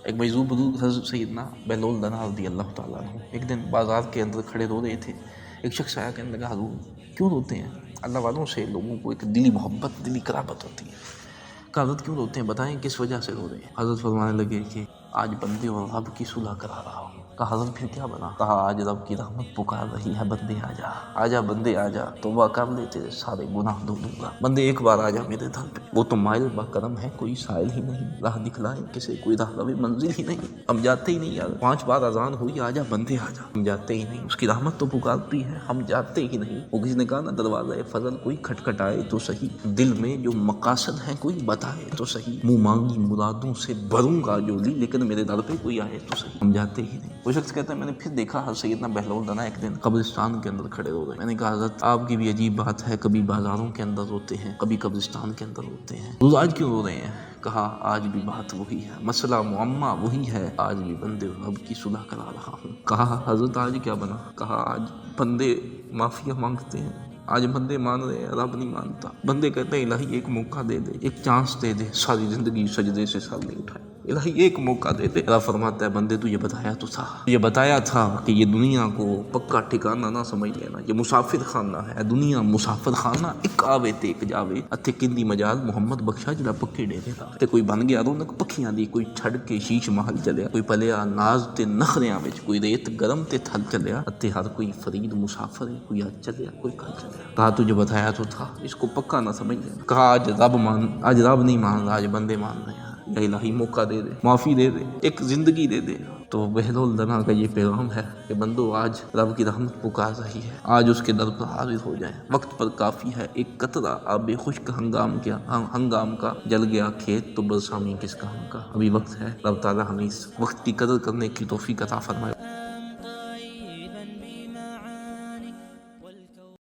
ایک مجذوب بزرگ حضرت سیدنا بہلول دنا رضی اللہ تعالیٰ عنہ ایک دن بازار کے اندر کھڑے رو رہے تھے. ایک شخص آیا کہنے لگا حضور کیوں روتے ہیں؟ اللہ والوں سے لوگوں کو ایک دلی محبت دلی قرابت ہوتی ہے. کہا حضرت کیوں روتے ہیں، بتائیں کس وجہ سے رو رہے ہیں؟ حضرت فرمانے لگے کہ آج بندے اور رب کی صلح کرا رہا ہوں. کہا حضرت پھر کیا بنا؟ کہا آج رب کی رحمت پکار رہی ہے، بندے آجا آجا بندے آجا، توبہ کر لے تیرے سارے گناہ دھو دوں گا. بندے ایک بار آجا میرے در پہ، وہ تو مائل با کرم ہے کوئی سائل ہی نہیں، راہ دکھلائے کسے کوئی راہ روی منزل ہی نہیں. ہم جاتے ہی نہیں یار، 5 بار اذان ہوئی آجا بندے آجا، ہم جاتے ہی نہیں. اس کی رحمت تو پکارتی ہے، ہم جاتے ہی نہیں. وہ کسی نے کہا نا دروازہ فضل کوئی کھٹکھٹائے تو صحیح، دل میں جو مقاصد ہیں کوئی بتائے تو صحیح. منہ مانگی مرادوں سے بھروں گا جو لی، لیکن میرے در پہ کوئی آئے تو صحیح، ہم جاتے ہی نہیں. وہ شخص کہتا ہے میں نے پھر دیکھا حضرت سیدنا بہلول دنا ایک دن قبرستان کے اندر کھڑے ہو گئے. میں نے کہا حضرت آپ کی بھی عجیب بات ہے، کبھی بازاروں کے اندر ہوتے ہیں، کبھی قبرستان کے اندر ہوتے ہیں، روز آج کیوں رو رہے ہیں؟ کہا آج بھی بات وہی ہے، مسئلہ معمہ وہی ہے، آج بھی بندے رب کی صلح کرا رہا ہوں. کہا حضرت آج کیا بنا؟ کہا آج بندے معافیہ مانگتے ہیں، آج بندے مان رہے ہیں، رب نہیں مانتا. بندے کہتے ہیں الہی ایک موقع دے دے، ایک چانس دے دے، ساری زندگی سجدے سے سر نہیں اٹھائے، الہی ایک موقع دے دے. اللہ فرماتا ہے بندے تو یہ بتایا تھا کہ یہ دنیا کو پکا ٹھکانہ نہ سمجھ لینا، یہ مسافر خانہ ہے. دنیا مسافر خانہ، ایک آوے تے ایک جاوے، اتھے کندی مجال محمد بخشا جڑا پکے ڈیرے دا. تے کوئی بن گیا رونق پکھیاں دی، کوئی چھڑ کے شیش محل چلیا، کوئی پلیا ناز تے نخریاں وچ، کوئی ریت گرم تے تھل چلیا. اتھے ہر کوئی فرید مسافر ہے، کوئی آج چلیا کوئی کل چلیا. کہا تجھے بتایا تو تھا، اس کو پکا نہ سمجھ لینا. کہا آج رب نہیں مان رہا، آج بندے مان رہے ہیں. یا الہی موقع دے دے، معافی دے دے، ایک زندگی دے دے. تو بہلول دنا کا یہ پیغام ہے کہ بندو آج رب کی رحمت پکار رہی ہے، آج اس کے در پر حاضر ہو جائیں. وقت پر کافی ہے، ایک قطرہ آب خشک ہنگام کا، جل گیا کھیت تو برسامی کس کام کا. ابھی وقت ہے، رب تعالیٰ ہمیں اس وقت کی قدر کرنے کی توفیق عطا فرمائے.